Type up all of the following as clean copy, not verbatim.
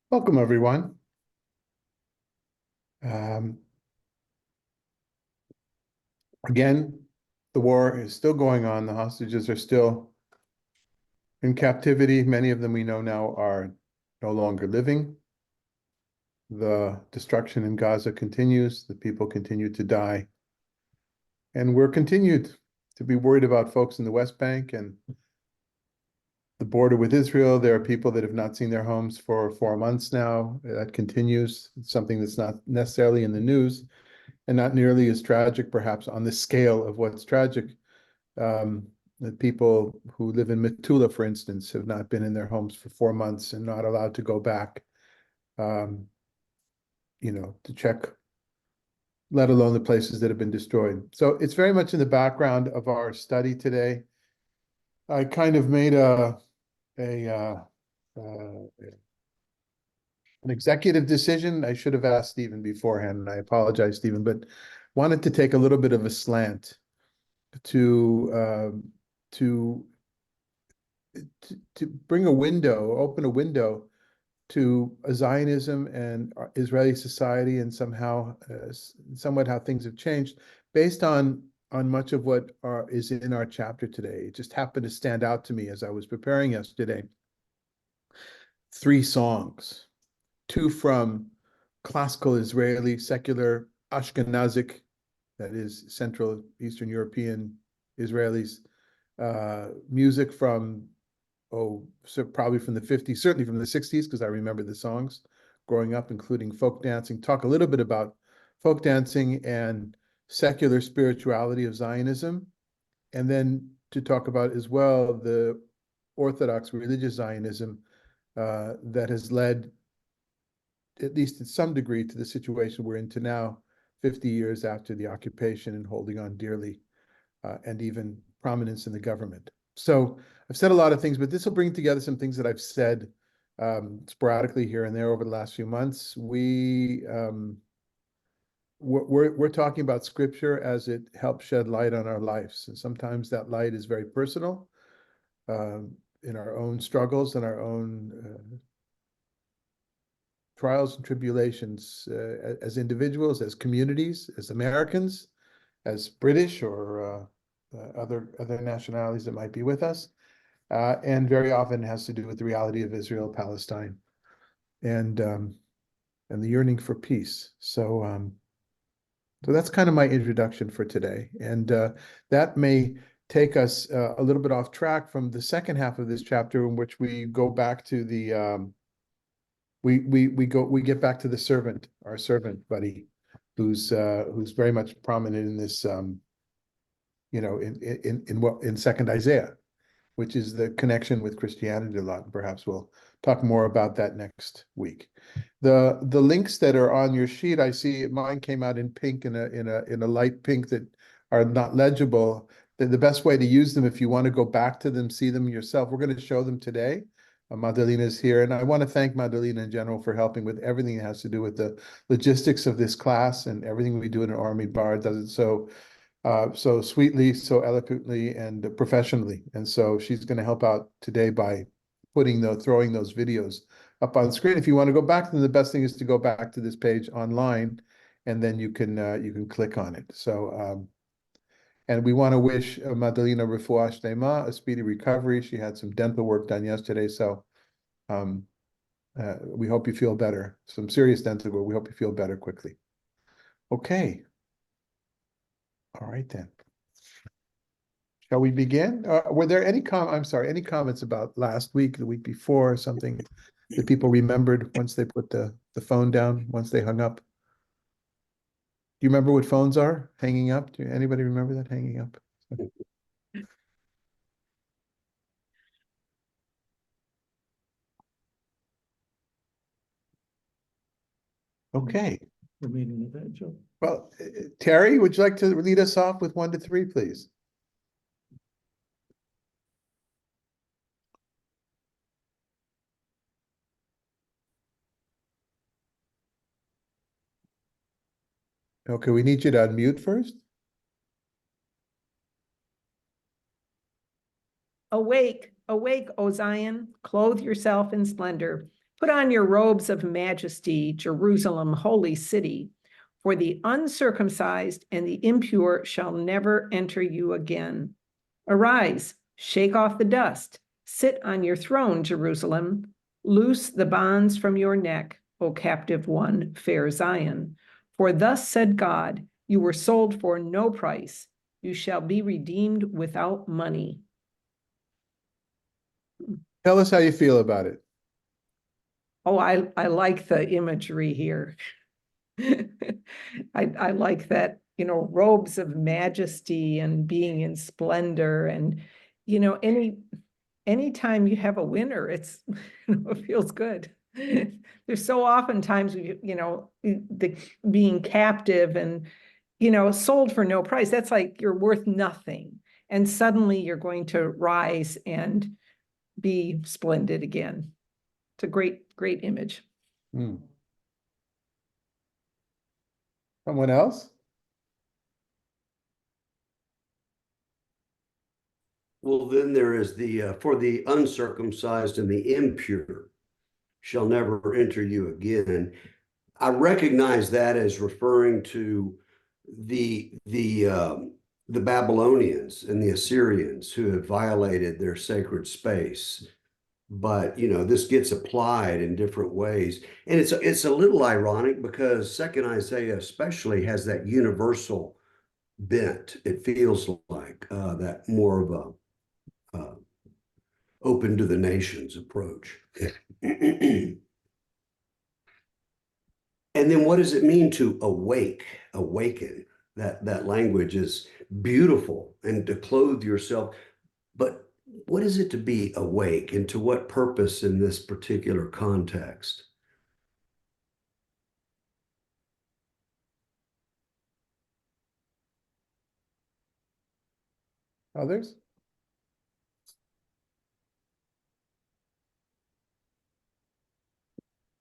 Welcome, everyone. Um, Again, the war is still going on. The hostages are still in captivity. Many of them we know now are no longer living. The destruction in Gaza continues. The people continue to die. And we're continued to be worried about folks in the West Bank and the border with Israel. There are people that have not seen their homes for 4 months now. That continues. It's something that's not necessarily in the news and not nearly as tragic, perhaps, on the scale of what's tragic. The people who live in Metula, for instance, have not been in their homes for 4 months and not allowed to go back, um, to check, let alone the places that have been destroyed. So it's very much in the background of our study today. I kind of made an executive decision. I should have asked Stephen beforehand, and I apologize, Stephen, but wanted to take a little bit of a slant to to to bring a window, open a window to Zionism and Israeli society, and somewhat how things have changed based on much of what is in our chapter today. It just happened to stand out to me as I was preparing yesterday. 3 songs, 2 from classical Israeli, secular Ashkenazic, that is Central Eastern European Israelis, music from so probably from the 50s, certainly from the 60s, because I remember the songs growing up, including folk dancing. Talk a little bit about folk dancing and secular spirituality of Zionism, and then to talk about as well the Orthodox religious Zionism that has led, at least in some degree, to the situation we're into now, 50 years after the occupation, and holding on dearly, and even prominence in the government. So I've said a lot of things, but this will bring together some things that I've said sporadically here and there over the last few months. We're talking about Scripture as it helps shed light on our lives, and sometimes that light is very personal, in our own struggles and our own trials and tribulations, as individuals, as communities, as Americans, as British or other nationalities that might be with us, and very often has to do with the reality of Israel, Palestine, and the yearning for peace. So that's kind of my introduction for today, and that may take us a little bit off track from the second half of this chapter, in which we go back to the we get back to the servant, our servant buddy, who's very much prominent in this, in Second Isaiah, which is the connection with Christianity a lot. And perhaps we'll talk more about that next week. The links that are on your sheet, I see mine came out in pink, in a light pink, that are not legible. The best way to use them, if you want to go back to them, see them yourself, we're going to show them today. Madalena is here, and I want to thank Madalena in general for helping with everything that has to do with the logistics of this class, and everything we do in an Army Bar does it so sweetly, so eloquently, and professionally. And so she's going to help out today by throwing those videos up on screen. If you want to go back to them, the best thing is to go back to this page online, and then you can click on it. So and we want to wish Madalena refuah shlema, a speedy recovery. She had some dental work done yesterday, so we hope you feel better. Some serious dental work. We hope you feel better quickly. Okay. All right then. Shall we begin? Were there any comments about last week, the week before, something that people remembered once they put the phone down, once they hung up? Do you remember what phones are? Hanging up? Anybody remember that, hanging up? Okay. Well, Terry, would you like to lead us off with 1 to 3, please? Okay, we need you to unmute first. Awake, awake, O Zion, clothe yourself in splendor. Put on your robes of majesty, Jerusalem, holy city. For the uncircumcised and the impure shall never enter you again. Arise, shake off the dust. Sit on your throne, Jerusalem. Loose the bonds from your neck, O captive one, fair Zion. For thus said God, you were sold for no price. You shall be redeemed without money. Tell us how you feel about it. Oh, I like the imagery here. I like that, robes of majesty and being in splendor. And, anytime you have a winner, it's, it feels good. There's so often times, the being captive and, sold for no price. That's like you're worth nothing. And suddenly you're going to rise and be splendid again. It's a great, great image. Hmm. Someone else? Well, then there is the for the uncircumcised and the impure shall never enter you again. I recognize that as referring to the Babylonians and the Assyrians who have violated their sacred space. But this gets applied in different ways, and it's a little ironic because Second Isaiah especially has that universal bent. It feels like that more of a open to the nations approach. And then what does it mean to awake, awaken? That language is beautiful, and to clothe yourself. But what is it to be awake, and to what purpose in this particular context? Others?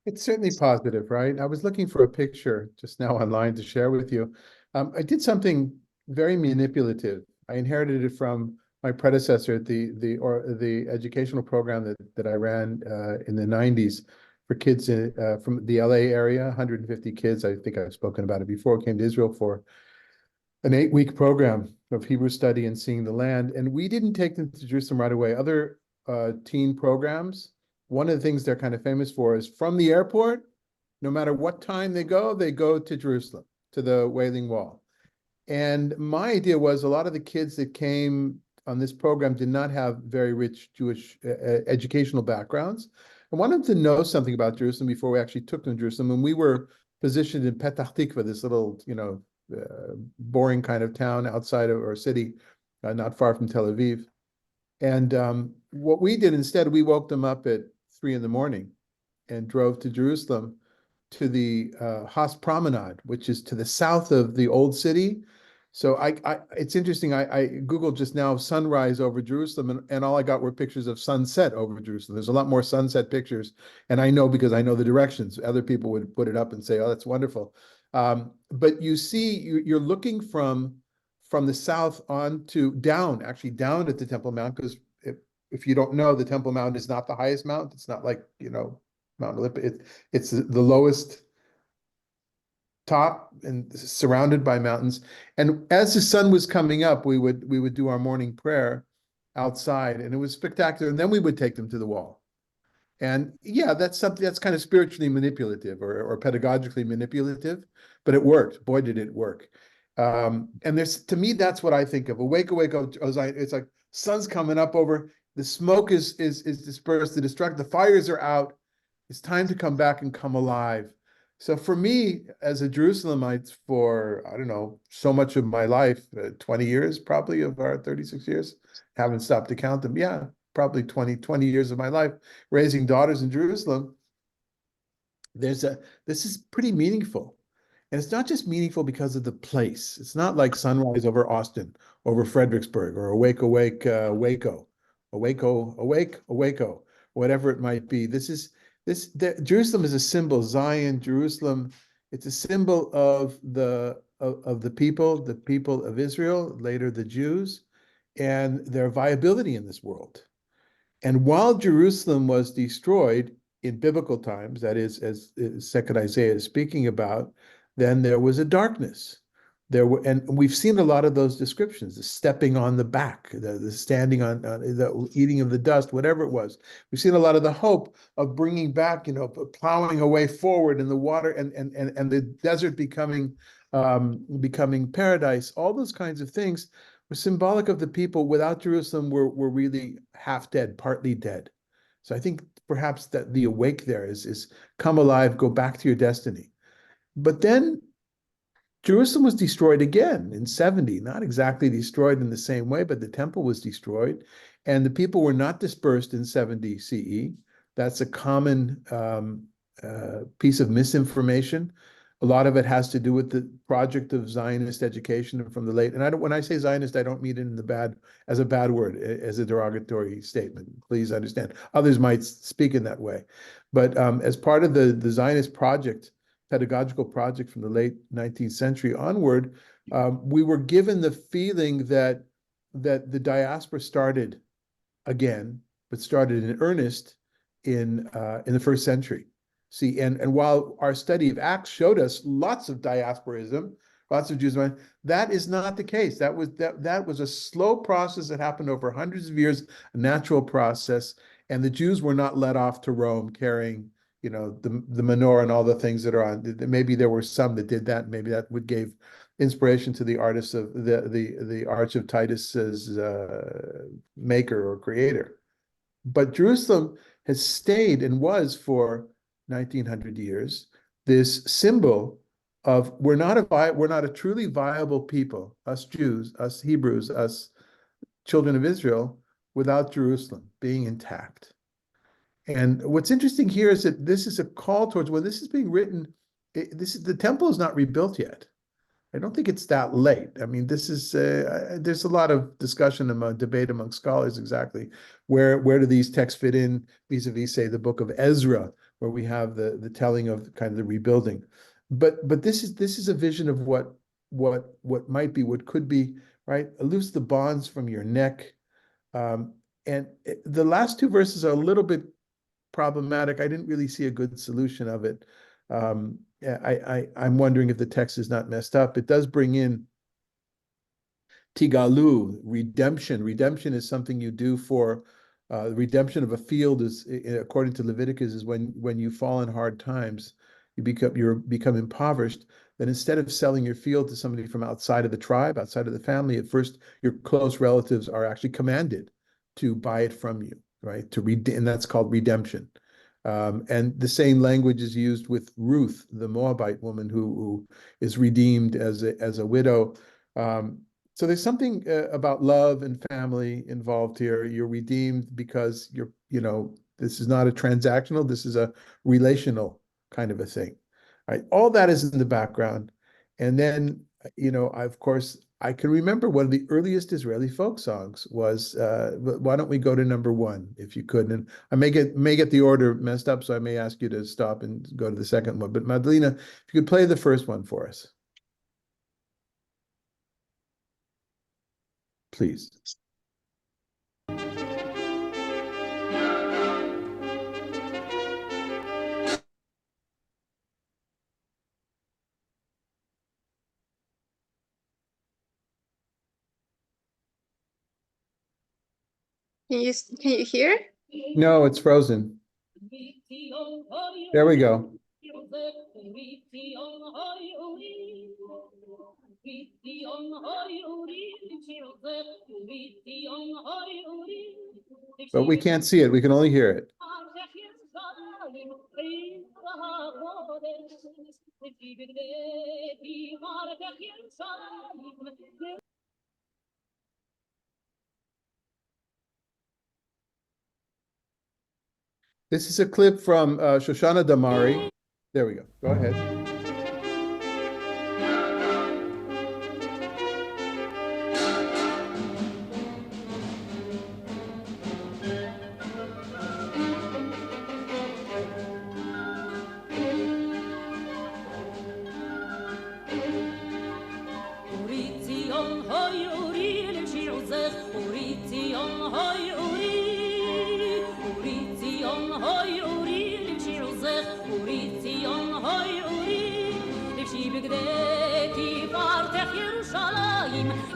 It's certainly positive, right? I was looking for a picture just now online to share with you. I did something very manipulative. I inherited it from my predecessor at the educational program that I ran in the 90s for kids from the LA area, 150 kids. I think I've spoken about it before. Came to Israel for an 8-week program of Hebrew study and seeing the land. And we didn't take them to Jerusalem right away. Other teen programs, one of the things they're kind of famous for is from the airport, no matter what time they go to Jerusalem, to the Wailing Wall. And my idea was a lot of the kids that came on this program did not have very rich Jewish educational backgrounds. I wanted them to know something about Jerusalem before we actually took them to Jerusalem. And we were positioned in Petah Tikva, this little, boring kind of town outside of, or city, not far from Tel Aviv. And what we did instead, we woke them up at 3 in the morning and drove to Jerusalem to the Haas Promenade, which is to the south of the old city. So it's interesting. I Googled just now sunrise over Jerusalem, and all I got were pictures of sunset over Jerusalem. There's a lot more sunset pictures, and I know because I know the directions. Other people would put it up and say, "Oh, that's wonderful." But you see, you're looking from the south on to down, actually down at the Temple Mount, because if you don't know, the Temple Mount is not the highest mount. It's not like, Mount Olympus. It's the lowest top and surrounded by mountains. And as the sun was coming up, we would do our morning prayer outside, and it was spectacular. And then we would take them to the wall. And yeah, that's something that's kind of spiritually manipulative or pedagogically manipulative, but it worked. Boy, did it work. And to me, that's what I think of. Awake, awake, O Zion. It's like sun's coming up over, the smoke is dispersed, the fires are out. It's time to come back and come alive. So for me, as a Jerusalemite, for, I don't know, so much of my life, 20 years probably of our 36 years, haven't stopped to count them. Yeah, probably 20 years of my life raising daughters in Jerusalem. This is pretty meaningful. And it's not just meaningful because of the place. It's not like sunrise over Austin, over Fredericksburg, or awake, awake, Waco, awako, awake, awako, whatever it might be. Jerusalem is a symbol. Zion, Jerusalem, it's a symbol of the people of Israel, later the Jews. and their viability in this world. And while Jerusalem was destroyed in biblical times, that is, as Second Isaiah is speaking about, then there was a darkness. And we've seen a lot of those descriptions: the stepping on the back, the standing on the eating of the dust, whatever it was. We've seen a lot of the hope of bringing back, plowing a way forward in the water, and the desert becoming paradise. All those kinds of things were symbolic of the people without Jerusalem were really half dead, partly dead. So I think perhaps that the awake there is come alive, go back to your destiny. But then Jerusalem was destroyed again in 70, not exactly destroyed in the same way, but the temple was destroyed, and the people were not dispersed in 70 CE. That's a common piece of misinformation. A lot of it has to do with the project of Zionist education from the late. And when I say Zionist, I don't mean it in as a bad word, as a derogatory statement. Please understand. Others might speak in that way, but as part of the Zionist project, pedagogical project from the late 19th century onward, we were given the feeling that the diaspora started again, but started in earnest in the first century. See, and while our study of Acts showed us lots of diasporism, lots of Jews, that is not the case. That was a slow process that happened over hundreds of years, a natural process, and the Jews were not let off to Rome carrying, the menorah and all the things that are on. Maybe there were some that did that. Maybe that would give inspiration to the artists of the Arch of Titus's maker or creator. But Jerusalem has stayed and was for 1900 years this symbol of we're not a truly viable people, us Jews, us Hebrews, us children of Israel, without Jerusalem being intact. And what's interesting here is that this is a call towards, when this is being written, the temple is not rebuilt yet. I don't think it's that late. I mean, there's a lot of discussion and debate among scholars exactly where do these texts fit in vis-a-vis, say, the book of Ezra, where we have the telling of kind of the rebuilding. But this is a vision of what might be, what could be, right? Loose the bonds from your neck. And the last two verses are a little bit problematic. I didn't really see a good solution of it. I'm wondering if the text is not messed up. It does bring in tigalu, redemption. Redemption is something you do for redemption of a field is, according to Leviticus, is when you fall in hard times, you become impoverished. Then instead of selling your field to somebody from outside of the tribe, outside of the family, at first your close relatives are actually commanded to buy it from you, right? And that's called redemption. And the same language is used with Ruth, the Moabite woman who is redeemed as a widow. So there's something about love and family involved here. You're redeemed because this is not a transactional, this is a relational kind of a thing. Right? All that is in the background. And then, of course, I can remember one of the earliest Israeli folk songs was, why don't we go to number one, if you could? And I may get the order messed up, so I may ask you to stop and go to the second one. But Madalena, if you could play the first one for us. Please. Can you hear? No, it's frozen. There we go. But we can't see it. We can only hear it. This is a clip from Shoshana Damari. There we go. Go ahead.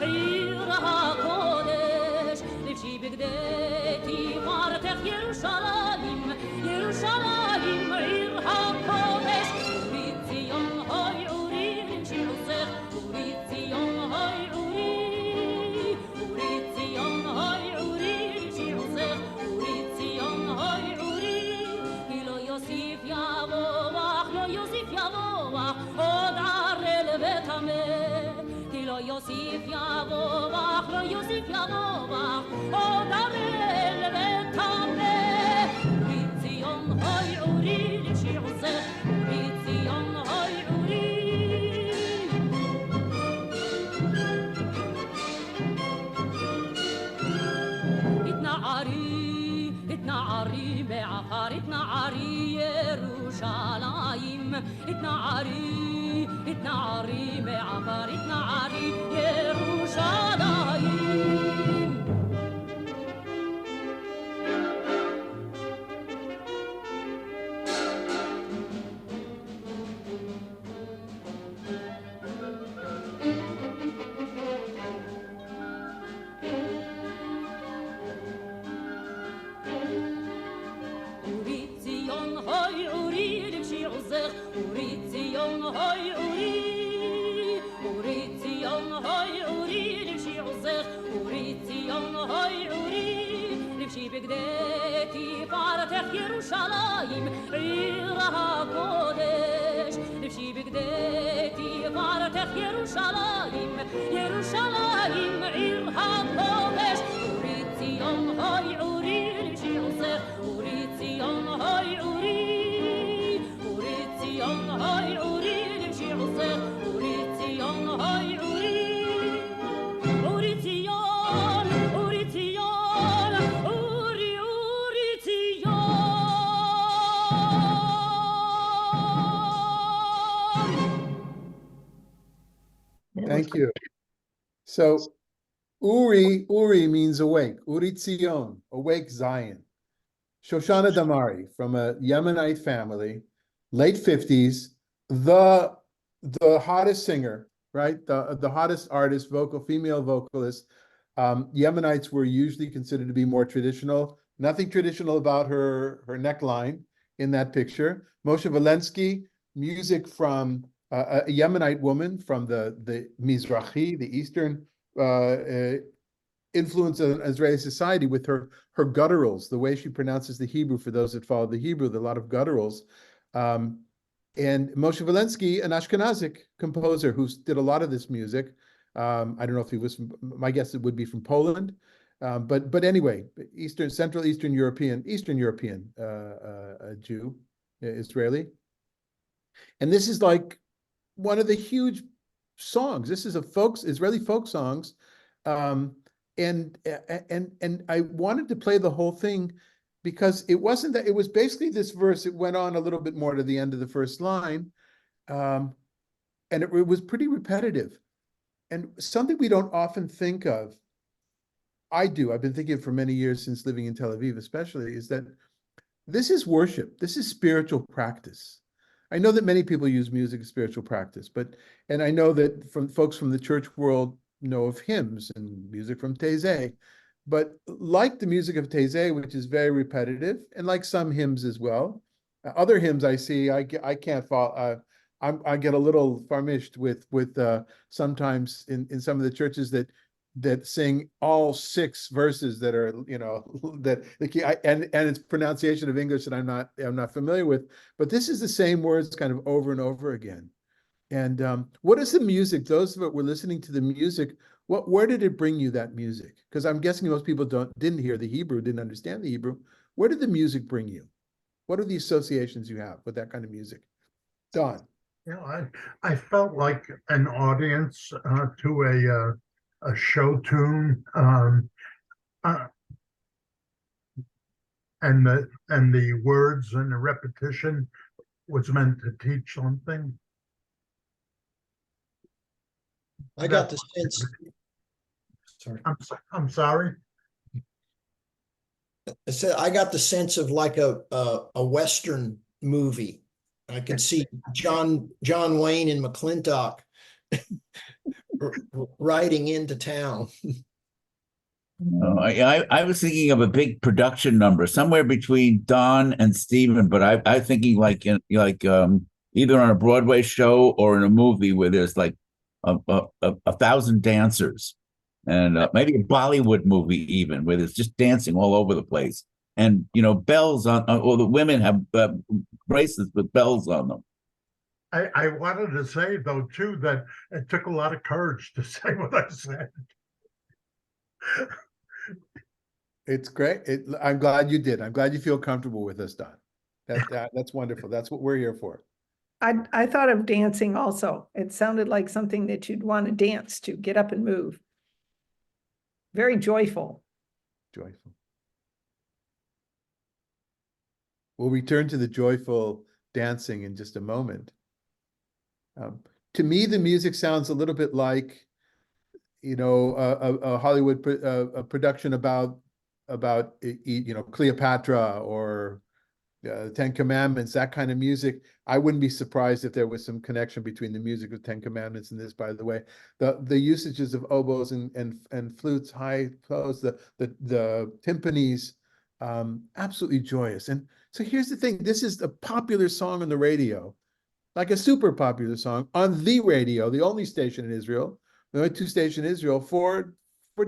עיר הקודש, לבשי בגדי תפארתך ירושלים, ירושלים עיר הקודש. אורי ציון הוי אורי לבשי עוזך, אורי ציון הוי אורי, אורי ציון הוי אורי לבשי עוזך, אורי ציון הוי אורי. כי לא יוסיף יבואך, לא יוסיף יבואך, עוד ערל וטמא. כי לא יוסיף יבואך, לא יוסיף יבואך, עוד ערל וטמא. אורי ציון הוי אורי לבשי עוזך, אורי ציון הוי אורי. התנערי, התנערי בעפר, התנערי ירושלים, התנערי, התנערי בעפר, התנערי ירושלים. אורי ציון הוי אורי לבשי עוזך, אורי ציון הוי אורי, אורי ציון הוי אורי לבשי עוזך, אורי ציון הוי אורי. לבשי בגדי תפארתך ירושלים, עיר הקודש, לבשי בגדי תפארתך ירושלים, ירושלים עיר הקודש. אורי ציון הוי אורי לבשי עוזך, אורי ציון הוי אורי, אורי ציון הוי אורי לבשי עוזך, אורי ציון הוי אורי. אורי ציון, אורי ציון, אורי אורי ציון. Thank you. So Uri means awake. Uri Tzion, awake Zion. Shoshana Damari from a Yemenite family, late 50s, the hottest singer, right? The hottest artist, female vocalist. Yemenites were usually considered to be more traditional. Nothing traditional about her neckline in that picture. Moshe Valensky, music from a Yemenite woman from the Mizrahi, the Eastern influence of Israeli society, with her gutturals, the way she pronounces the Hebrew, for those that follow the Hebrew, a lot of gutturals. And Moshe Valensky, an Ashkenazic composer who did a lot of this music. I don't know if he was from, my guess it would be from Poland. But anyway, Central Eastern European Jew, Israeli. And this is like one of the huge songs. This is Israeli folk songs. And I wanted to play the whole thing because it wasn't that, it was basically this verse. It went on a little bit more to the end of the first line. And it was pretty repetitive. And something we don't often think of, I've been thinking for many years since living in Tel Aviv especially, is that this is worship. This is spiritual practice. I know that many people use music as spiritual practice, and I know that folks from the church world know of hymns and music from Taizé, but like the music of Taizé, which is very repetitive, and like some hymns as well, other hymns I see, I can't follow. I get a little famished with sometimes in some of the churches that sing all 6 verses that are, and it's pronunciation of English that I'm not familiar with, but this is the same words kind of over and over again. And what is the music? Those that were listening to the music, where did it bring you, that music? Because I'm guessing most people didn't hear the Hebrew, didn't understand the Hebrew. Where did the music bring you? What are the associations you have with that kind of music? Don. I felt like an audience to a show tune, and the words and the repetition was meant to teach something. I got the sense. Sorry. I'm sorry. I said I got the sense of like a Western movie. I can see John Wayne and McClintock riding into town. No, I was thinking of a big production number somewhere between Don and Steven, but I'm thinking like either on a Broadway show or in a movie where there's like a thousand dancers, and maybe a Bollywood movie even where there's just dancing all over the place, and bells on, or the women have bracelets with bells on them. I wanted to say though too that it took a lot of courage to say what I said. It's great. I'm glad you did. I'm glad you feel comfortable with us, Don. That's wonderful. That's what we're here for. I thought of dancing also. It sounded like something that you'd want to dance to, get up and move. Very joyful. Joyful. We'll return to the joyful dancing in just a moment. To me, the music sounds a little bit like, a Hollywood a production about Cleopatra or Ten Commandments, that kind of music. I wouldn't be surprised if there was some connection between the music of Ten Commandments and this, by the way. The usages of oboes and flutes, high tones, the timpanis, absolutely joyous. And so here's the thing, this is a popular song on the radio, like a super popular song on the radio, the only station in Israel, the only two stations in Israel for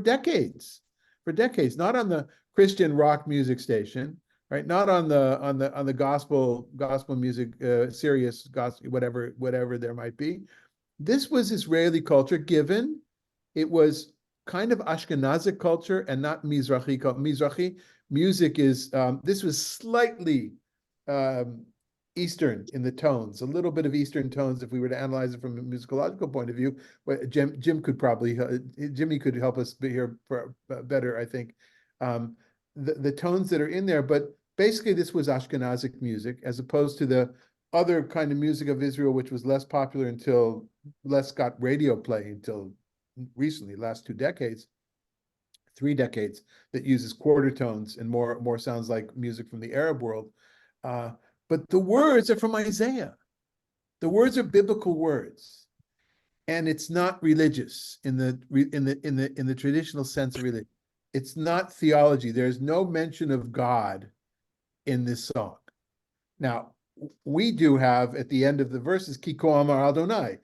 decades, not on the Christian rock music station, right? Not on the gospel music, serious gospel, whatever there might be. This was Israeli culture, given it was kind of Ashkenazic culture and not Mizrahi. Mizrahi music is, this was slightly Eastern in the tones, a little bit of Eastern tones if we were to analyze it from a musicological point of view. Jimmy could help us be here better, I think. The tones that are in there, but basically this was Ashkenazic music as opposed to the other kind of music of Israel, which was less popular until less got radio play until recently, last 2 decades, 3 decades, that uses quarter tones and more sounds like music from the Arab world. But the words are from Isaiah. The words are biblical words, and it's not religious in the traditional sense of religion. It's not theology. There's no mention of God in this song. Now, we do have at the end of the verses, Ki ko amar Adonai,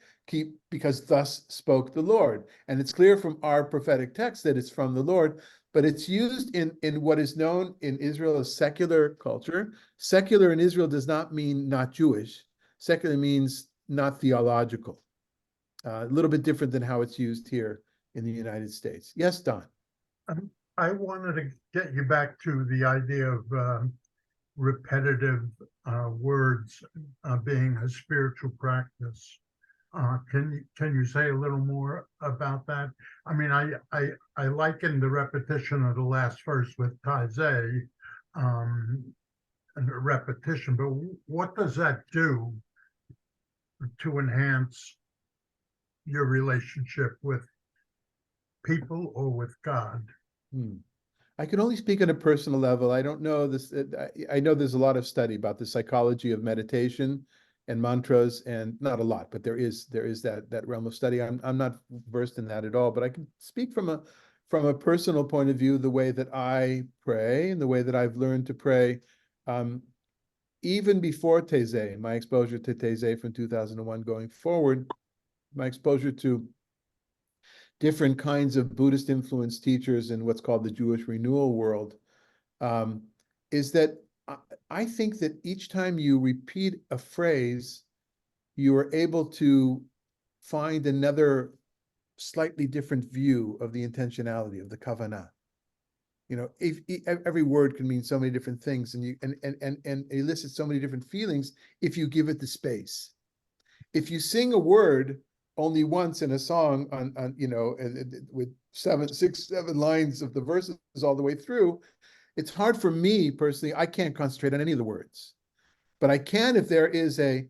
because thus spoke the Lord. And it's clear from our prophetic text that it's from the Lord, but it's used in what is known in Israel as secular culture. Secular in Israel does not mean not Jewish. Secular means not theological. A little bit different than how it's used here in the United States. Yes, Don. I wanted to get you back to the idea of repetitive words being a spiritual practice. Can you say a little more about that? I mean, I liken the repetition of the last verse with Taizé, and a repetition, but what does that do to enhance your relationship with people or with God? I can only speak on a personal level. I don't know this. I know there's a lot of study about the psychology of meditation and mantras, and not a lot, but there is that realm of study. I'm not versed in that at all, but I can speak from a personal point of view, the way that I pray and the way that I've learned to pray, even before Taizé, my exposure to Taizé from 2001 going forward, my exposure to different kinds of Buddhist influenced teachers in what's called the Jewish renewal world, is that I think that each time you repeat a phrase, you are able to find another slightly different view of the intentionality of the kavanah. If every word can mean so many different things, and elicit so many different feelings if you give it the space. If you sing a word only once in a song with 6, 7 lines of the verses all the way through, it's hard for me personally. I can't concentrate on any of the words, but I can if there's a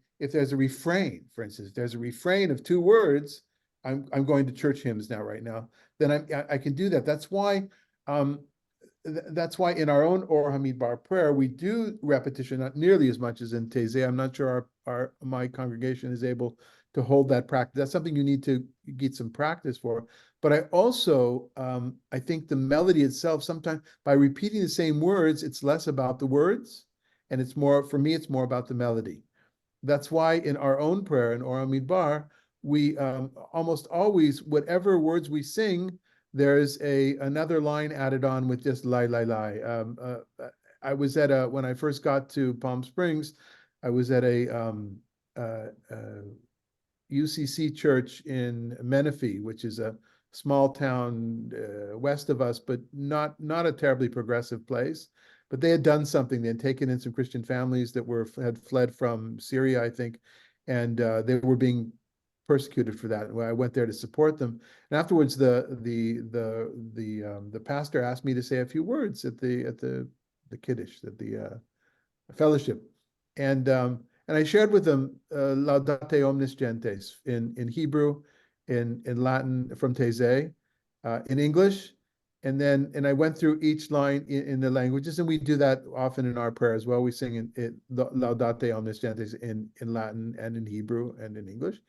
refrain. For instance, if there's a refrain of 2 words, I'm going to church hymns now right now, then I can do that. That's why in our own Or Hamidbar prayer we do repetition, not nearly as much as in Taizé. I'm not sure my congregation is able to hold that practice. That's something you need to get some practice for. But I also, I think the melody itself, sometimes by repeating the same words, it's less about the words, and it's more, for me, it's more about the melody. That's why in our own prayer in Ora Midbar, we almost always, whatever words we sing, there's another line added on with just lai lai lai. I was at when I first got to Palm Springs, I was at a UCC church in Menifee, which is a small town west of us, but not a terribly progressive place. But they had done something. They had taken in some Christian families that had fled from Syria, I think, and they were being persecuted for that. I went there to support them, and afterwards, the pastor asked me to say a few words at the Kiddush, at the fellowship, and I shared with them Laudate Omnis Gentes in Hebrew, in Latin from Taizé, in English, and I went through each line in the languages, and we do that often in our prayer as well. We sing Laudate Omnis Gentes in Latin and in Hebrew and in English,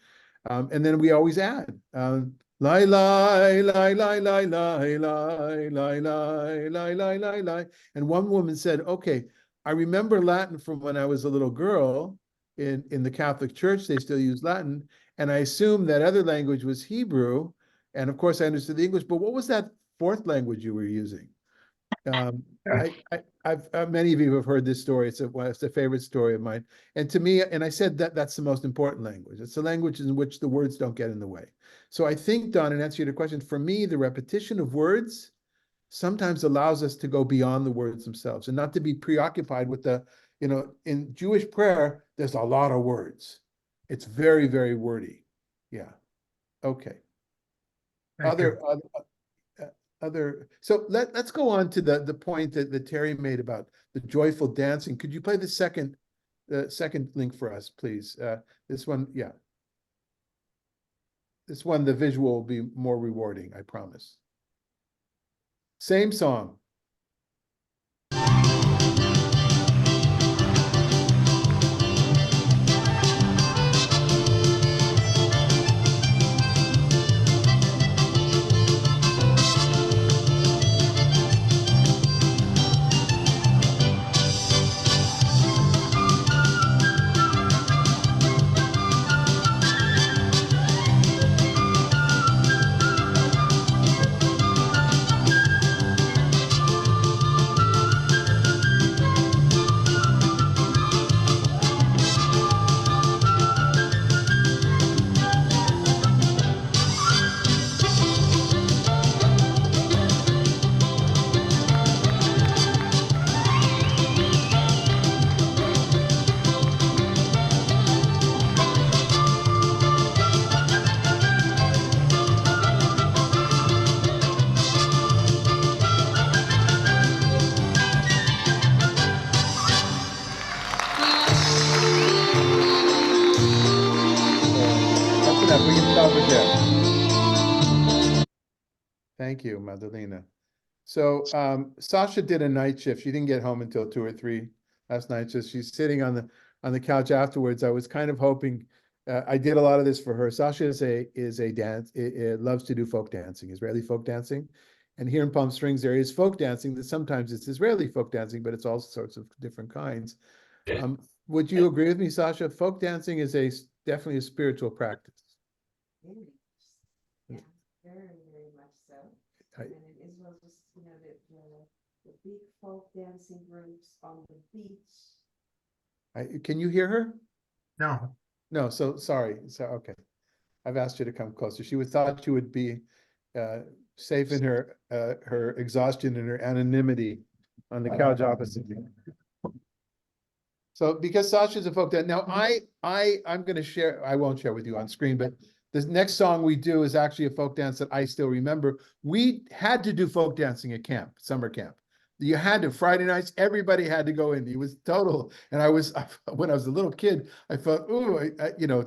and then we always add lai lai lai lai lai lai lai lai lai lai lai lai lai. And one woman said, "Okay, I remember Latin from when I was a little girl. In the Catholic Church, they still use Latin, and I assumed that other language was Hebrew, and of course I understood the English. But what was that fourth language you were using?" Many of you have heard this story. It's a favorite story of mine. And to me, and I said that's the most important language. It's the language in which the words don't get in the way. So I think, Don, in answer to your question, for me, the repetition of words sometimes allows us to go beyond the words themselves and not to be preoccupied with in Jewish prayer, there's a lot of words. It's very, very wordy. Yeah. Okay. Thank you. So let's go on to the point that Terry made about the joyful dancing. Could you play the second link for us, please? This one, yeah. This one, the visual will be more rewarding, I promise. Same song. That's enough. We can stop it there. Thank you, Madalena. So Sasha did a night shift. She didn't get home until 2 or 3 last night. So she's sitting on the couch afterwards. I was kind of hoping. I did a lot of this for her. Sasha is a dance. Loves to do folk dancing, Israeli folk dancing, and here in Palm Springs there is folk dancing. That sometimes it's Israeli folk dancing, but it's all sorts of different kinds. Would you agree with me, Sasha? Folk dancing is definitely a spiritual practice. Yeah, very much so. And in Israel, just the big folk dancing groups on the beach. Can you hear her? No, No. So sorry. So okay, I've asked you to come closer. She thought you would be safe in her exhaustion and her anonymity on the couch opposite you. So because Sasha's a folk dancer, now I'm going to share. I won't share with you on screen, but the next song we do is actually a folk dance that I still remember. We had to do folk dancing at camp, summer camp. You had to, Friday nights, everybody had to go in. It was total. And when I was a little kid, I thought,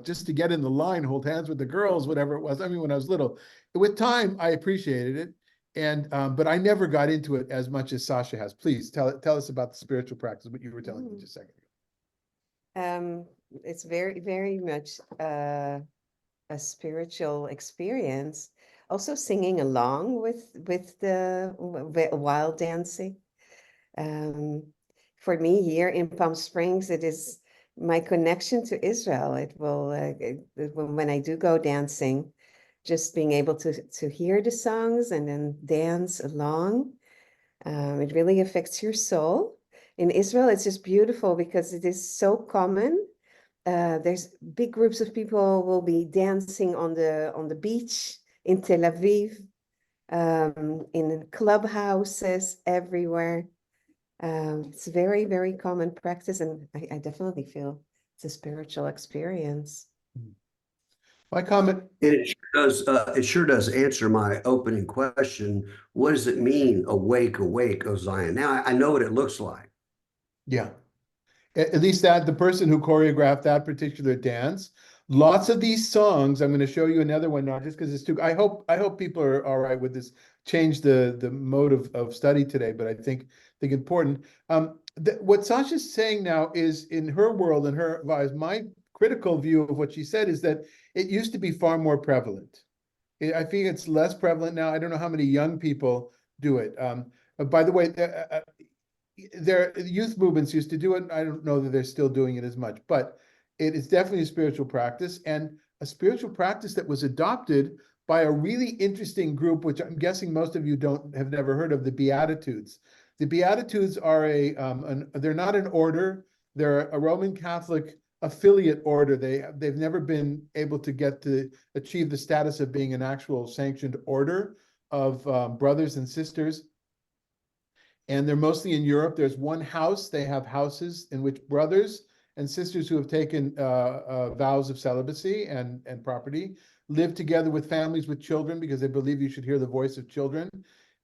just to get in the line, hold hands with the girls, whatever it was. I mean, when I was little, with time, I appreciated it. And, but I never got into it as much as Sasha has. Please tell us about the spiritual practice, what you were telling me just a second ago. it's very, very much a spiritual experience. Also singing along with the while dancing. For me here in Palm Springs, it is my connection to Israel. It will when I do go dancing, just being able to hear the songs and then dance along. It really affects your soul. In Israel, it's just beautiful because it is so common. There's big groups of people will be dancing on the beach in Tel Aviv, in clubhouses everywhere. It's a very, very common practice, and I definitely feel it's a spiritual experience. My comment, And it sure does answer my opening question. What does it mean, awake, awake, O Zion? Now I know what it looks like. yeah. At least that the person who choreographed that particular dance, lots of these songs, I'm going to show you another one now just because it's too, I hope people are all right with this, change the mode of study today, but I think important. What Sasha's saying now is in her world, in her eyes, my critical view of what she said is that it used to be far more prevalent. I think it's less prevalent now. I don't know how many young people do it. By the way, their youth movements used to do it. I don't know that they're still doing it as much, but it is definitely a spiritual practice, and a spiritual practice that was adopted by a really interesting group, which I'm guessing most of you have never heard of, the Beatitudes. The Beatitudes are they're not an order. They're a Roman Catholic affiliate order. They've never been able to achieve the status of being an actual sanctioned order of brothers and sisters. And they're mostly in Europe. There's one house. They have houses in which brothers and sisters who have taken vows of celibacy and property live together with families with children because they believe you should hear the voice of children.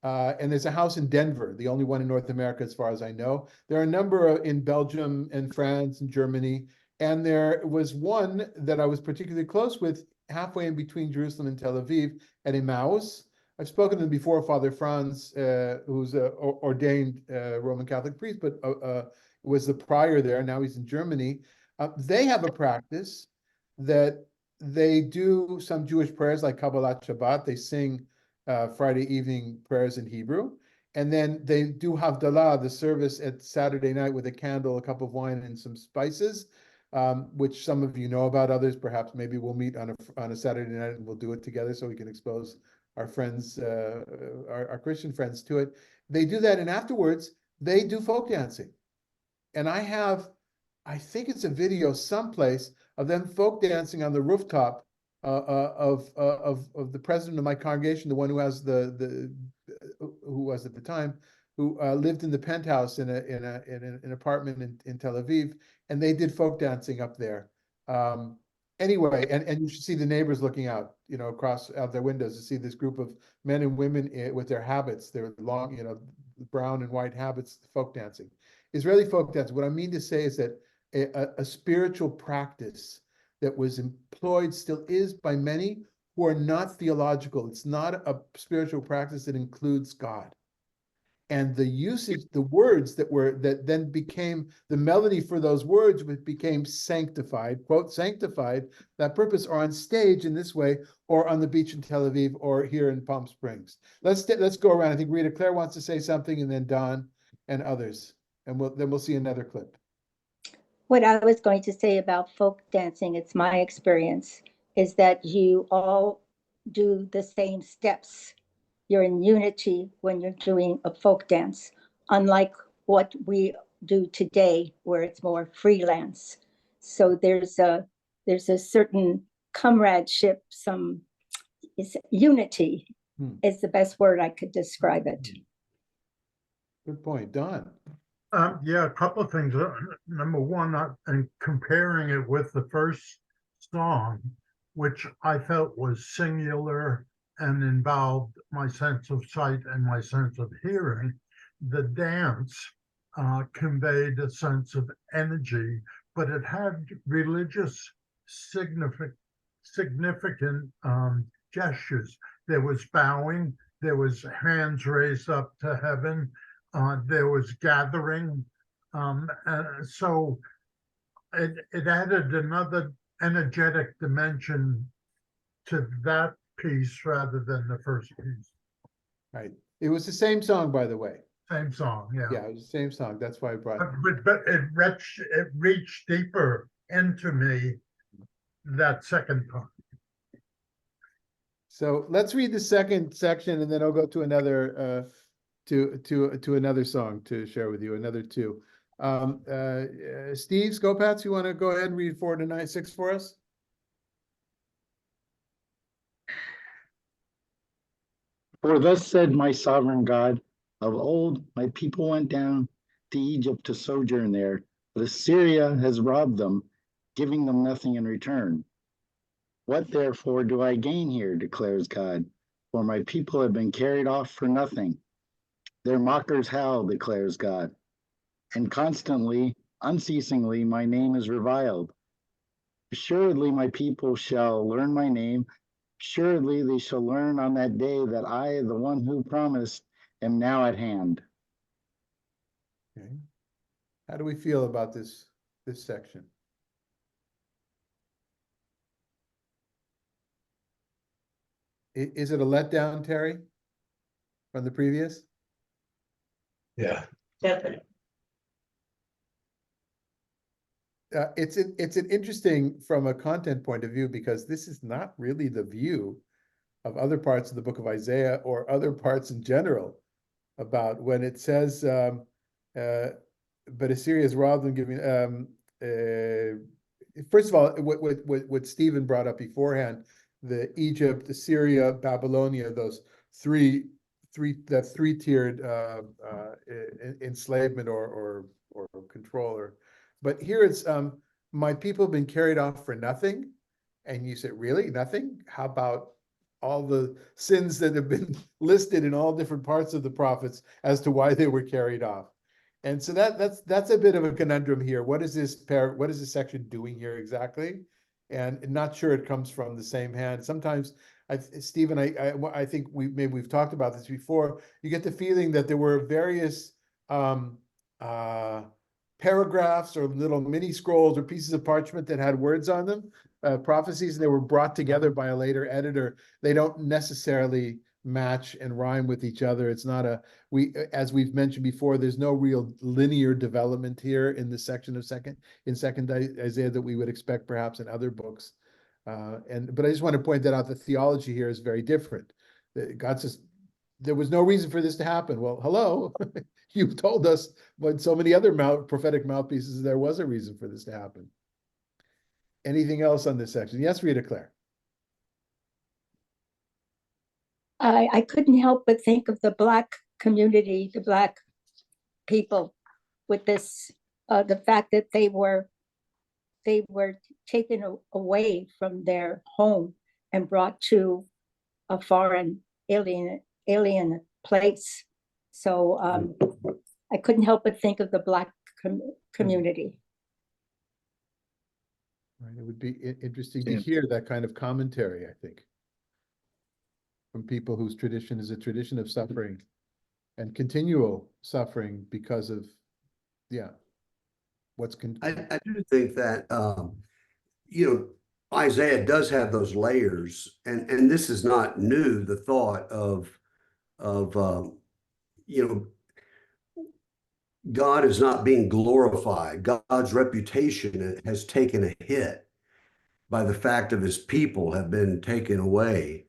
And there's a house in Denver, the only one in North America, as far as I know. There are a number in Belgium and France and Germany. And there was one that I was particularly close with halfway in between Jerusalem and Tel Aviv at Emmaus. I've spoken to him before, Father Franz, who's an ordained Roman Catholic priest, but was the prior there. Now he's in Germany. They have a practice that they do some Jewish prayers like Kabbalat Shabbat. They sing Friday evening prayers in Hebrew. And then they do Havdalah, the service at Saturday night with a candle, a cup of wine, and some spices, which some of you know about. Others, perhaps, maybe we'll meet on a Saturday night and we'll do it together so we can expose our friends, our Christian friends to it. They do that, and afterwards they do folk dancing. And I think it's a video someplace of them folk dancing on the rooftop of the president of my congregation, the one who has who was at the time, who lived in the penthouse in an apartment in Tel Aviv, and they did folk dancing up there. Anyway, and you should see the neighbors looking out, across out their windows to see this group of men and women with their habits, their long, brown and white habits, folk dancing. Israeli folk dancing. What I mean to say is that a spiritual practice that was employed, still is, by many who are not theological. It's not a spiritual practice that includes God. And the usage, the words that then became the melody for those words, which became sanctified, quote, sanctified, that purpose, are on stage in this way, or on the beach in Tel Aviv, or here in Palm Springs. Let's go around. I think Rita Claire wants to say something, and then Don and others, and we'll see another clip. What I was going to say about folk dancing, it's my experience, is that you all do the same steps. You're in unity when you're doing a folk dance, unlike what we do today, where it's more freelance. So there's a certain comradeship, unity is the best word I could describe it. Good point, Don. Yeah, a couple of things. Number one, and comparing it with the first song, which I felt was singular and involved my sense of sight and my sense of hearing, the dance conveyed a sense of energy, but it had religious significant gestures. There was bowing, there was hands raised up to heaven, there was gathering. So it added another energetic dimension to that piece rather than the first piece. Right. It was the same song, by the way. Same song, yeah. Yeah, it was the same song. That's why I brought it. But it reached deeper into me that second part. So let's read the second section and then I'll go to another to another song to share with you, another two. Steve Skopats, you want to go ahead and read 4 to 9, 6 for us? For thus said my sovereign God, of old my people went down to Egypt to sojourn there, but Assyria has robbed them, giving them nothing in return. What therefore do I gain here, declares God? For my people have been carried off for nothing. Their mockers howl, declares God. And constantly, unceasingly, my name is reviled. Assuredly, my people shall learn my name. Assuredly, they shall learn on that day that I, the one who promised, am now at hand. Okay. How do we feel about this section? Is it a letdown, Terry, from the previous? Yeah. Definitely. It's an interesting from a content point of view because this is not really the view of other parts of the book of Isaiah or other parts in general about when it says, but Assyria is rather than giving. First of all, what Stephen brought up beforehand, the Egypt, Assyria, Babylonia, those that three-tiered enslavement or control. But here it's my people have been carried off for nothing, and you said, really, nothing? How about all the sins that have been listed in all different parts of the prophets as to why they were carried off? And so that's a bit of a conundrum here. What is this section doing here exactly? And not sure it comes from the same hand. Sometimes, Stephen, I think we've talked about this before. You get the feeling that there were various paragraphs or little mini scrolls or pieces of parchment that had words on them, prophecies, and they were brought together by a later editor. They don't necessarily match and rhyme with each other. It's not as we've mentioned before, there's no real linear development here in the section of second Isaiah that we would expect perhaps in other books. But I just want to point that out. The theology here is very different. God says there was no reason for this to happen. Well, hello, you've told us, but so many other prophetic mouthpieces, there was a reason for this to happen. Anything else on this section? Yes, Rita Claire. I couldn't help but think of the Black community, the Black people, with this, the fact that they were taken away from their home and brought to a foreign alien place. So I couldn't help but think of the Black community. Right, it would be interesting to hear that kind of commentary, I think, from people whose tradition is a tradition of suffering and continual suffering because of, I do think that, Isaiah does have those layers, and this is not new, the thought of God is not being glorified. God's reputation has taken a hit by the fact of his people have been taken away.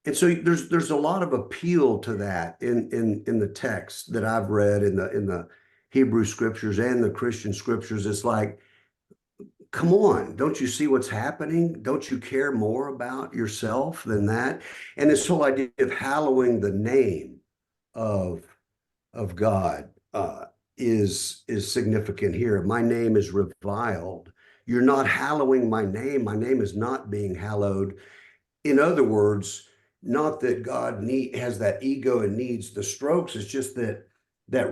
And so there's a lot of appeal to that in the text that I've read in the Hebrew scriptures and the Christian scriptures. It's like, come on, don't you see what's happening? Don't you care more about yourself than that? And this whole idea of hallowing the name of God is significant here. My name is reviled. You're not hallowing my name. My name is not being hallowed. In other words, not that God has that ego and needs the strokes. It's just that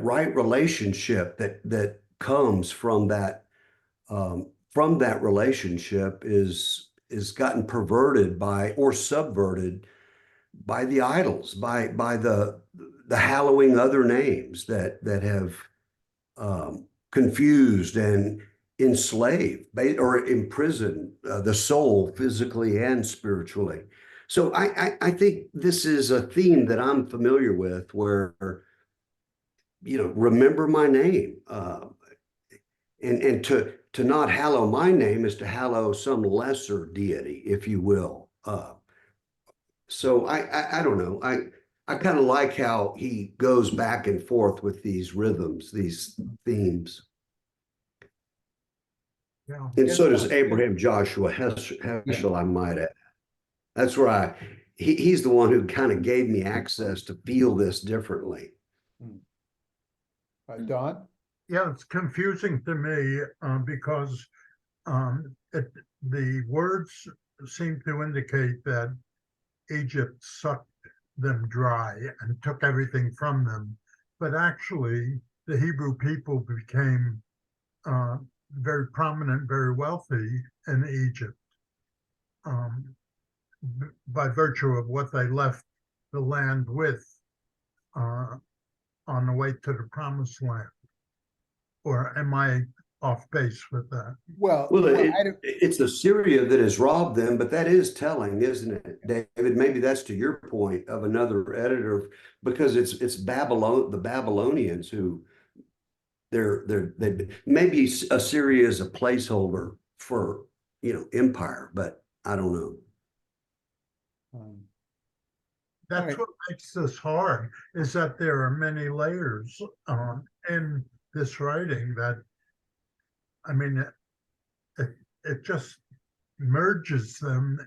right relationship that comes from that relationship is gotten perverted by or subverted by the idols, by the hallowing other names that have confused and enslave or imprison the soul physically and spiritually. So I think this is a theme that I'm familiar with, where, remember my name. And to not hallow my name is to hallow some lesser deity, if you will. So I don't know. I kind of like how he goes back and forth with these rhythms, these themes. Yeah. And Yes, so does Don. Abraham Joshua Heschel, I might add. That's where he's the one who kind of gave me access to feel this differently. Don? Yeah, it's confusing to me because the words seem to indicate that Egypt sucked them dry and took everything from them. But actually, the Hebrew people became very prominent, very wealthy in Egypt by virtue of what they left the land with on the way to the promised land. Or am I off base with that? Well, it's Assyria that has robbed them, but that is telling, isn't it, David? Maybe that's to your point of another editor, because it's Babylon, the Babylonians who they maybe Assyria is a placeholder for empire, but I don't know. That's right. what makes this hard, is that there are many layers in this writing that, I mean, it just merges them,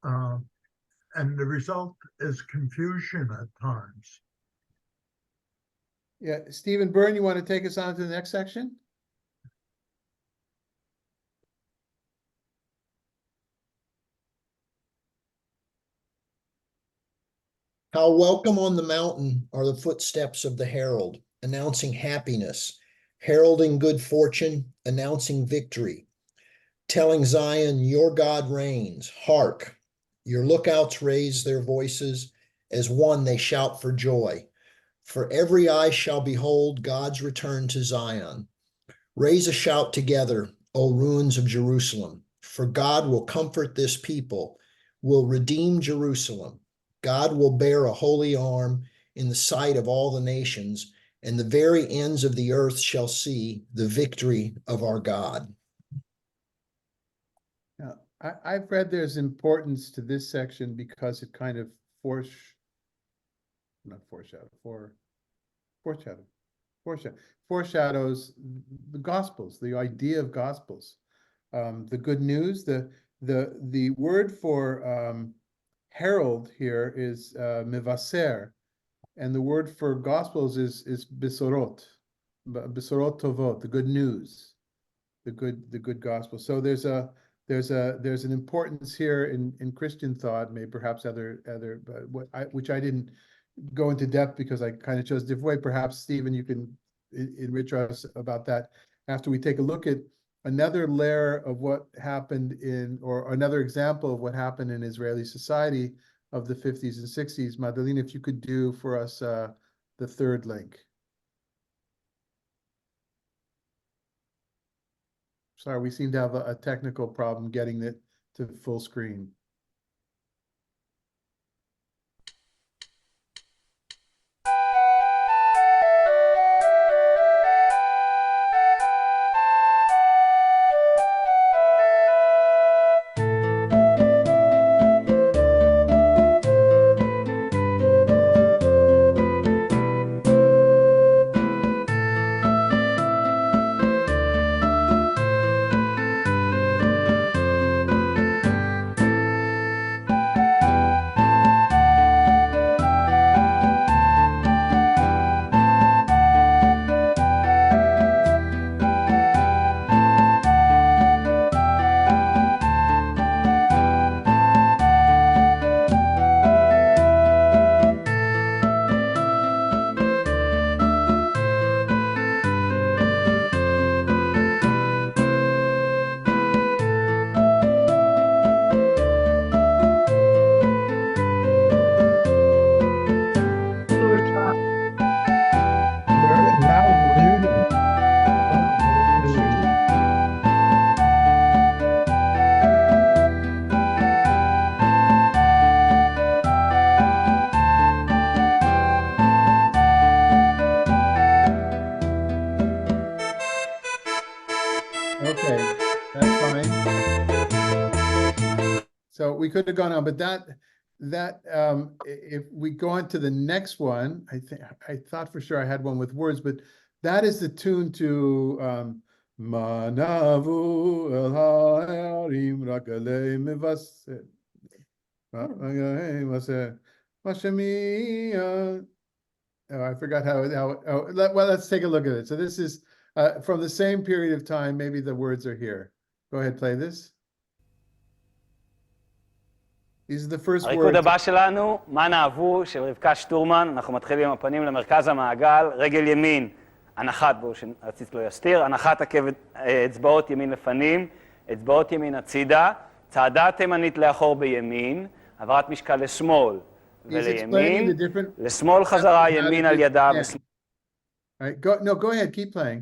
and the result is confusion at times. Yeah, Stephen Byrne, you want to take us on to the next section? How welcome on the mountain are the footsteps of the herald, announcing happiness, heralding good fortune, announcing victory, telling Zion, your God reigns. Hark, your lookouts raise their voices. As one, they shout for joy. For every eye shall behold God's return to Zion. Raise a shout together, O ruins of Jerusalem, for God will comfort this people, will redeem Jerusalem. God will bear a holy arm in the sight of all the nations, and the very ends of the earth shall see the victory of our God. Now, I've read there's importance to this section because it kind of foreshadows the Gospels, the idea of Gospels, the good news. The word for herald here is mevaser, and the word for Gospels is besorot tovot, the good news, the good gospel. So there's an importance here in Christian thought, maybe perhaps other but which I didn't go into depth because I kind of chose a different way. Perhaps Stephen, you can enrich us about that after we take a look at another layer of what happened or another example of what happened in Israeli society of the 50s and 60s. Madeleine, if you could do for us the third link. Sorry, we seem to have a technical problem getting it to full screen. That's fine. So we could have gone on, but if we go on to the next one, I thought for sure I had one with words, but that is the tune to Manavu El Ha'arim Rakalei Mivaseh. Oh, I forgot well, let's take a look at it. So this is from the same period of time. Maybe the words are here. Go ahead, play this. These are the first הריקוד words. הבא שלנו, מה נאהבו, של רבקה שטורמן. אנחנו מתחילים עם הפנים למרכז המעגל, רגל ימין, הנחת, בואו שהציץ לא יסתיר, הנחת עקב אצבעות ימין לפנים, אצבעות ימין הצידה, צעדה תימנית לאחור בימין, העברת משקל לשמאל ולימין, לשמאל חזרה, ימין על ידה, go ahead, keep playing.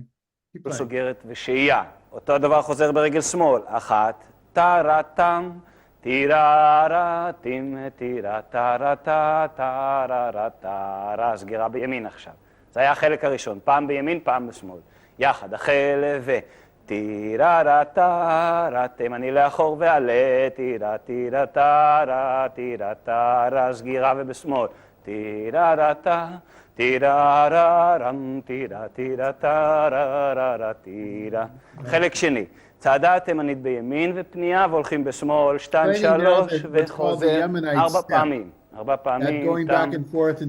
סוגרת ושהייה. אותו דבר חוזר ברגל שמאל, אחת, טרתם, טיררתים, טירטרטה, טררטרה, סגירה בימין עכשיו. זה היה החלק הראשון, פעם בימין, פעם בשמאל. יחד, החל טיררטה, תימני לאחור ועלה, טירטרטרה, טירטרה, סגירה ובשמאל. טיררטה, טירררם, טירטרטרה, טירה. חלק שני. צעדה תימנית בימין ופנייה והולכים בשמאל, 2, 3 וחוזר 4 פעמים. 4 פעמים,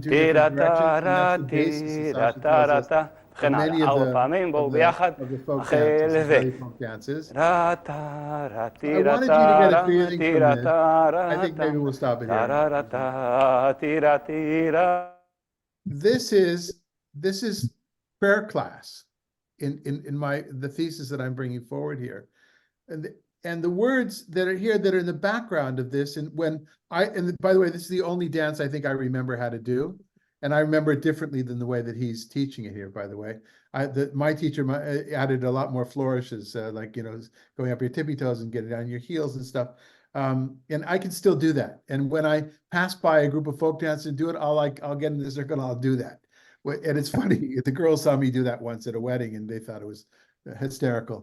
טירטרה, טירטרטה, וכן הלאה, 4 פעמים, בואו ביחד, החל רטרה, טירטרה, טירטרה, טירטרה. This is prayer class. In the thesis that I'm bringing forward here, and the words that are here that are in the background of this, and by the way, this is the only dance I think I remember how to do, and I remember it differently than the way that he's teaching it here. By the way, my teacher added a lot more flourishes, like going up your tippy toes and getting on your heels and stuff. And I can still do that. And when I pass by a group of folk dancers and do it, I'll get in the circle and I'll do that. And it's funny, the girls saw me do that once at a wedding and they thought it was hysterical.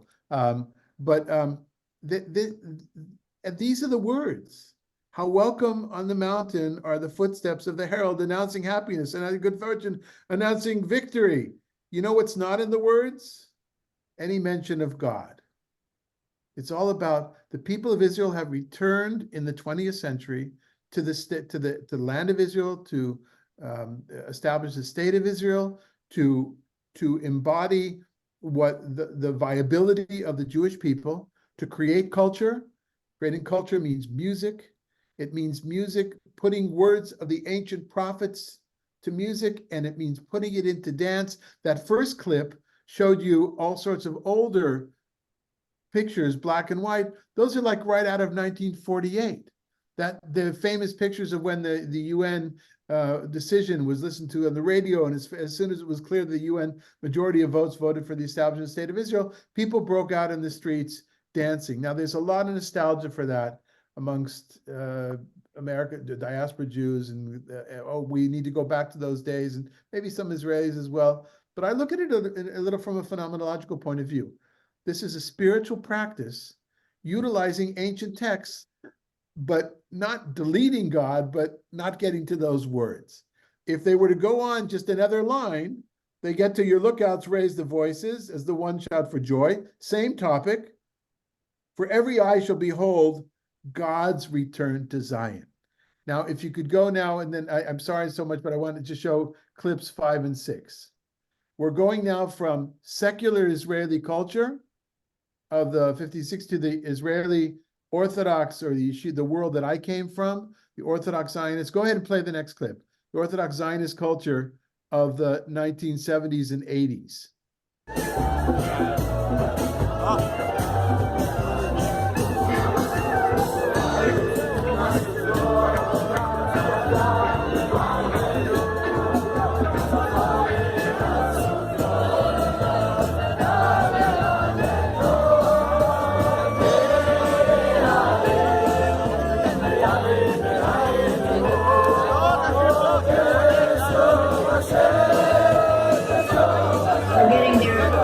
These are the words. How welcome on the mountain are the footsteps of the herald announcing happiness and good fortune, announcing victory. You know what's not in the words? Any mention of God. It's all about the people of Israel have returned in the 20th century to the land of Israel, to establish the state of Israel, to embody what the viability of the Jewish people, to create culture. Creating culture means music. It means music, putting words of the ancient prophets to music, and it means putting it into dance. That first clip showed you all sorts of older pictures, black and white. Those are like right out of 1948. That the famous pictures of when the UN decision was listened to on the radio, and as soon as it was clear the UN majority of votes voted for the establishment of the state of Israel, people broke out in the streets dancing. Now, there's a lot of nostalgia for that amongst the diaspora Jews, and we need to go back to those days, and maybe some Israelis as well. But I look at it a little from a phenomenological point of view. This is a spiritual practice utilizing ancient texts, but not deleting God, but not getting to those words. If they were to go on just another line, they get to your lookouts, raise the voices as the one shout for joy. Same topic. For every eye shall behold God's return to Zion. Now, if you could go now, and then I'm sorry so much, but I wanted to show clips 5 and 6. We're going now from secular Israeli culture of the 56 to the Israeli Orthodox, or the world that I came from, the Orthodox Zionists. Go ahead and play the next clip. The Orthodox Zionist culture of the 1970s and 80s. We're getting there.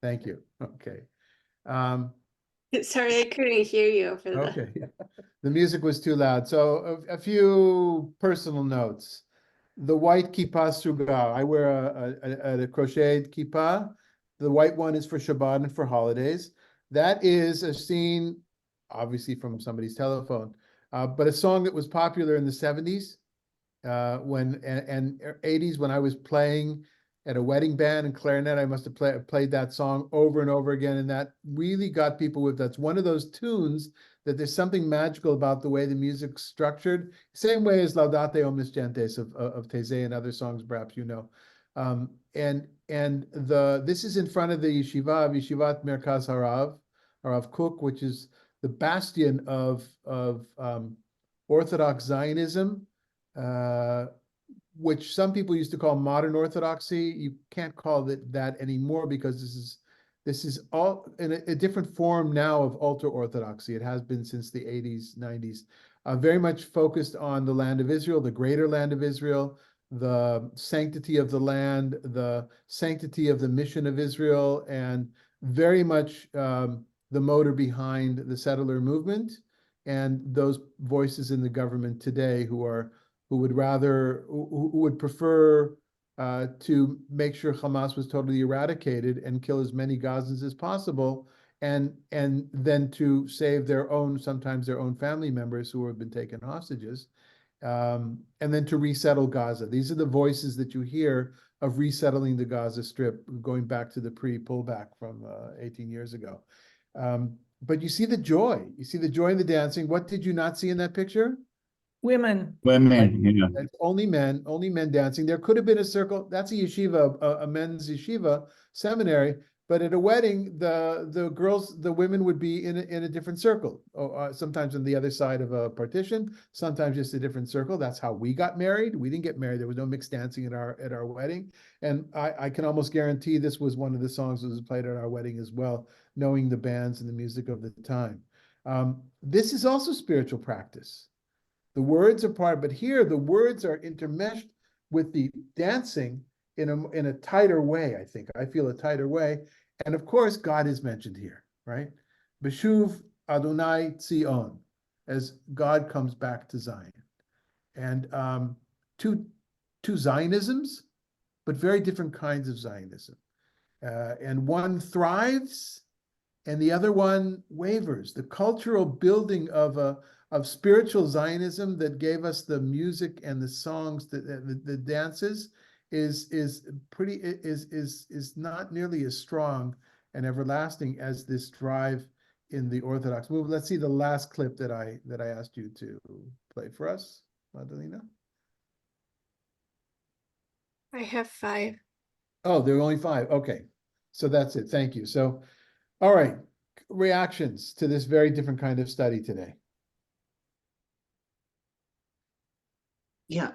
Thank you. Okay. Sorry, I couldn't hear you over the. Okay. The music was too loud. So a few personal notes. The white kippah suga. I wear a crocheted kippah. The white one is for Shabbat and for holidays. That is a scene, obviously from somebody's telephone, but a song that was popular in the 70s and 80s when I was playing at a wedding band and clarinet. I must have played that song over and over again, and that really got people with. That's one of those tunes that there's something magical about the way the music's structured. Same way as Laudate o Mis Gentes of Taizé and other songs, perhaps you know. This is in front of the yeshiva of Yeshivat Merkaz Harav Kook, which is the bastion of Orthodox Zionism, which some people used to call modern Orthodoxy. You can't call it that anymore because this is all in a different form now of ultra-Orthodoxy. It has been since the 80s, 90s, very much focused on the land of Israel, the greater land of Israel, the sanctity of the land, the sanctity of the mission of Israel, and very much the motor behind the settler movement and those voices in the government today who would prefer to make sure Hamas was totally eradicated and kill as many Gazans as possible, and then to save sometimes their own family members who have been taken hostages, and then to resettle Gaza. These are the voices that you hear of resettling the Gaza Strip, going back to the pre-pullback from 18 years ago. But you see the joy. You see the joy in the dancing. What did you not see in that picture? Women. Women, yeah. It's only men dancing. There could have been a circle. That's a yeshiva, a men's yeshiva seminary. But at a wedding, the women would be in a different circle. Sometimes on the other side of a partition, sometimes just a different circle. That's how we got married. We didn't get married. There was no mixed dancing at our wedding. And I can almost guarantee this was one of the songs that was played at our wedding as well, knowing the bands and the music of the time. This is also spiritual practice. The words are part, but here the words are intermeshed with the dancing in a tighter way, I think. I feel a tighter way. And of course, God is mentioned here, right? Beshuv Adonai Tzion, as God comes back to Zion. And two Zionisms, but very different kinds of Zionism. And one thrives and the other one wavers. The cultural building of spiritual Zionism that gave us the music and the songs, the dances, is not nearly as strong and everlasting as this drive in the Orthodox movement. Let's see the last clip that I asked you to play for us, Madalena. I have 5. Oh, there are only 5. Okay, so that's it. Thank you. So, all right, reactions to this very different kind of study today. Yeah,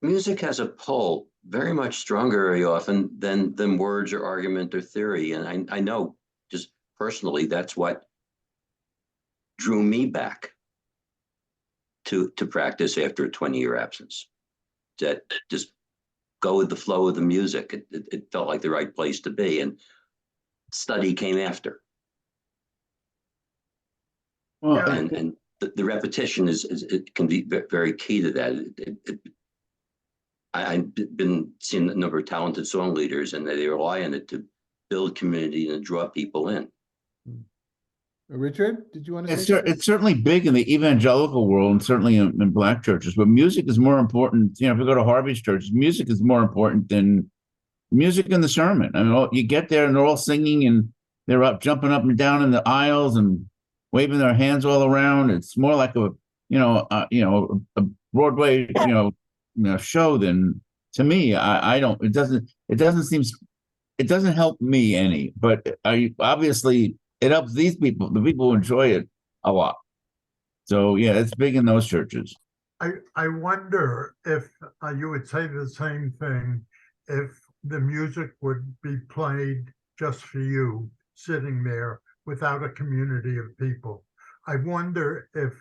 music has a pull very much stronger very often than words or argument or theory. And I know just personally, that's what drew me back to practice after a 20-year absence. That just go with the flow of the music. It felt like the right place to be. And study came after. Well, Yeah. And the repetition it can be very key to that. I've been seeing a number of talented song leaders, and they rely on it to build community and draw people in. Richard, did you want to say something? it's certainly big in the evangelical world and certainly in black churches, but music is more important. You know, if you go to Harvey's church, music is more important than music in the sermon. I mean, you get there and they're all singing and they're up, jumping up and down in the aisles and waving their hands all around. It's more like a Broadway, show than, to me. I don't. It doesn't help me any. But obviously it helps these people, the people who enjoy it, a lot. So yeah, it's big in those churches. I wonder if you would say the same thing if the music would be played just for you, sitting there without a community of people. I wonder if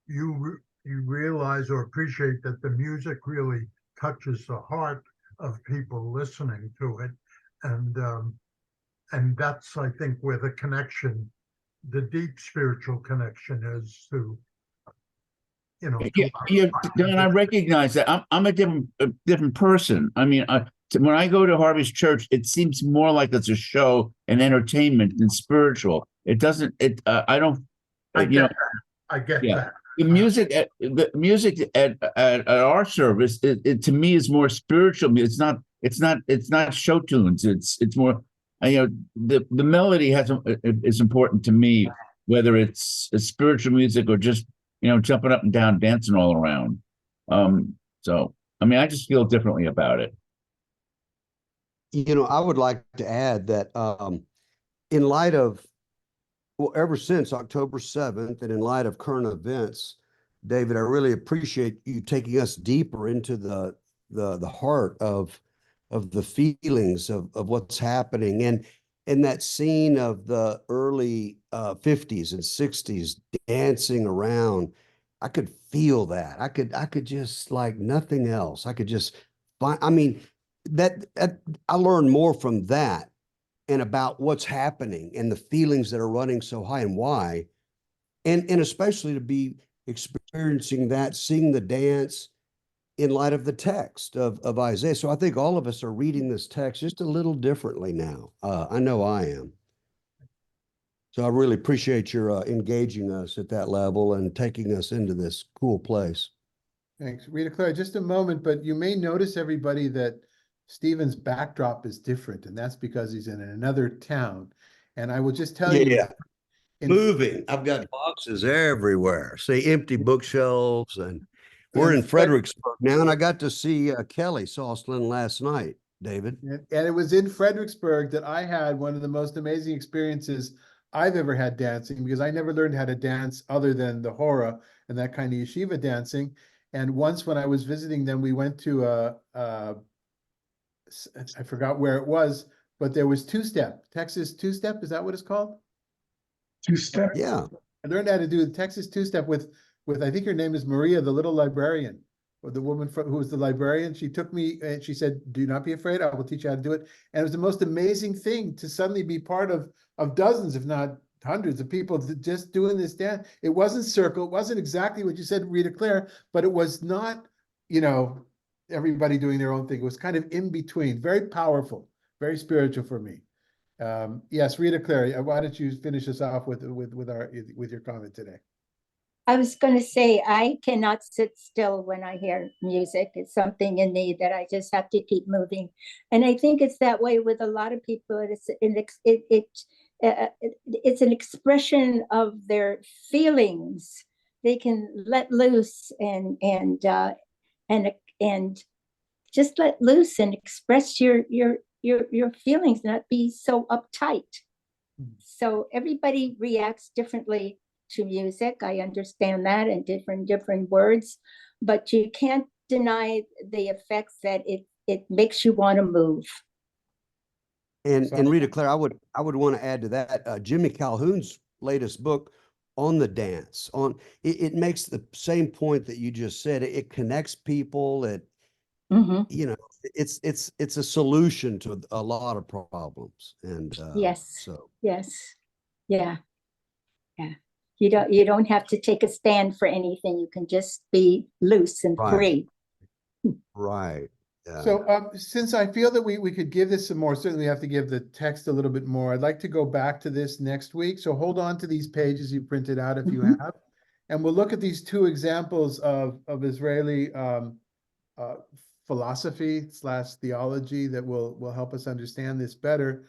you realize or appreciate that the music really touches the heart of people listening to it. And that's, I think, where the connection, the deep spiritual connection is to, Yeah, Don, I recognize that. I'm a different person. I mean, when I go to Harvey's church, it seems more like it's a show and entertainment than spiritual. It doesn't. I don't. I get Yeah. that. The music at our service, it to me is more spiritual. It's not show tunes. It's more. The melody is important to me, whether it's a spiritual music or just jumping up and down, dancing all around. So I mean, I just feel differently about it. I would like to add that in light of, well, ever since October 7th, and in light of current events, David, I really appreciate you taking us deeper into the heart of the feelings of what's happening. And that scene of the early 50s and 60s dancing around, I could feel that. I could just, like nothing else. I could just find, I mean, that I learned more from that and about what's happening and the feelings that are running so high and why. And especially to be experiencing that, seeing the dance in light of the text of Isaiah. So I think all of us are reading this text just a little differently now. I know I am. So I really appreciate your engaging us at that level and taking us into this cool place. Thanks. Rita Claire, just a moment, but you may notice, everybody, that Stephen's backdrop is different, and that's because he's in another town. And I will just tell you, moving. I've got boxes everywhere. See, empty bookshelves, and we're in Fredericksburg now. And I got to see Kelly Saucelin last night, David. And it was in Fredericksburg that I had one of the most amazing experiences I've ever had dancing, because I never learned how to dance other than the hora and that kind of yeshiva dancing. And once when I was visiting them, we went to I forgot where it was, but there was two-step, Texas two-step. Is that what it's called? Two-step. Yeah. I learned how to do the Texas two-step with I think her name is Maria, the little librarian, or the woman who was the librarian. She took me and she said, "Do not be afraid. I will teach you how to do it." And it was the most amazing thing to suddenly be part of dozens, if not hundreds of people just doing this dance. It wasn't circle. It wasn't exactly what you said, Rita Claire, but it was not, everybody doing their own thing. It was kind of in between, very powerful, very spiritual for me. Yes, Rita Claire, why don't you finish us off with your comment today? I was going to say, I cannot sit still when I hear music. It's something in me that I just have to keep moving. And I think it's that way with a lot of people. It's an expression of their feelings. They can let loose and just let loose and express your feelings, not be so uptight. So everybody reacts differently to music. I understand that, and different words, but you can't deny the effects that it makes you want to move. And Rita Claire, I would want to add to that Jimmy Calhoun's latest book on the dance. It makes the same point that you just said. It connects people. It's a solution to a lot of problems. And yes, yeah. You don't have to take a stand for anything. You can just be loose and free. Right. So since I feel that we could give this some more, certainly have to give the text a little bit more. I'd like to go back to this next week. So hold on to these pages you printed out if you have, and we'll look at these two examples of Israeli philosophy / theology that will help us understand this better.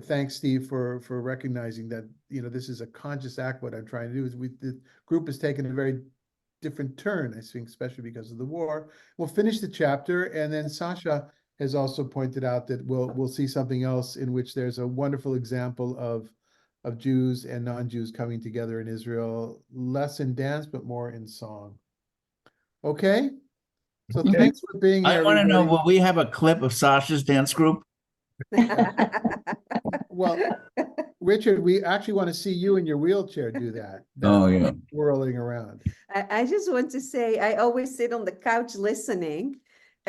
Thanks, Steve, for recognizing that this is a conscious act. What I'm trying to do is the group has taken a very different turn, I think, especially because of the war. We'll finish the chapter, and then Sasha has also pointed out that we'll see something else in which there's a wonderful example of Jews and non-Jews coming together in Israel, less in dance but more in song. Okay. So thanks for being here. I want to know, will we have a clip of Sasha's dance group? Well, Richard, we actually want to see you in your wheelchair do that. Oh, yeah. Whirling around. I just want to say, I always sit on the couch listening,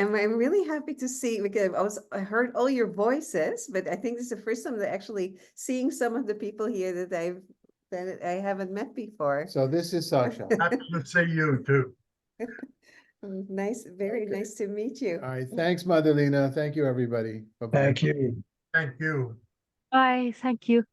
And I'm really happy to see, because I heard all your voices, but I think this is the first time that actually seeing some of the people here that I haven't met before. So this is Sasha. Happy to see you too. Nice, very Okay. nice to meet you. All right, thanks, Madalena. Thank you, everybody. Bye-bye. Thank you. Thank you. Bye. Thank you.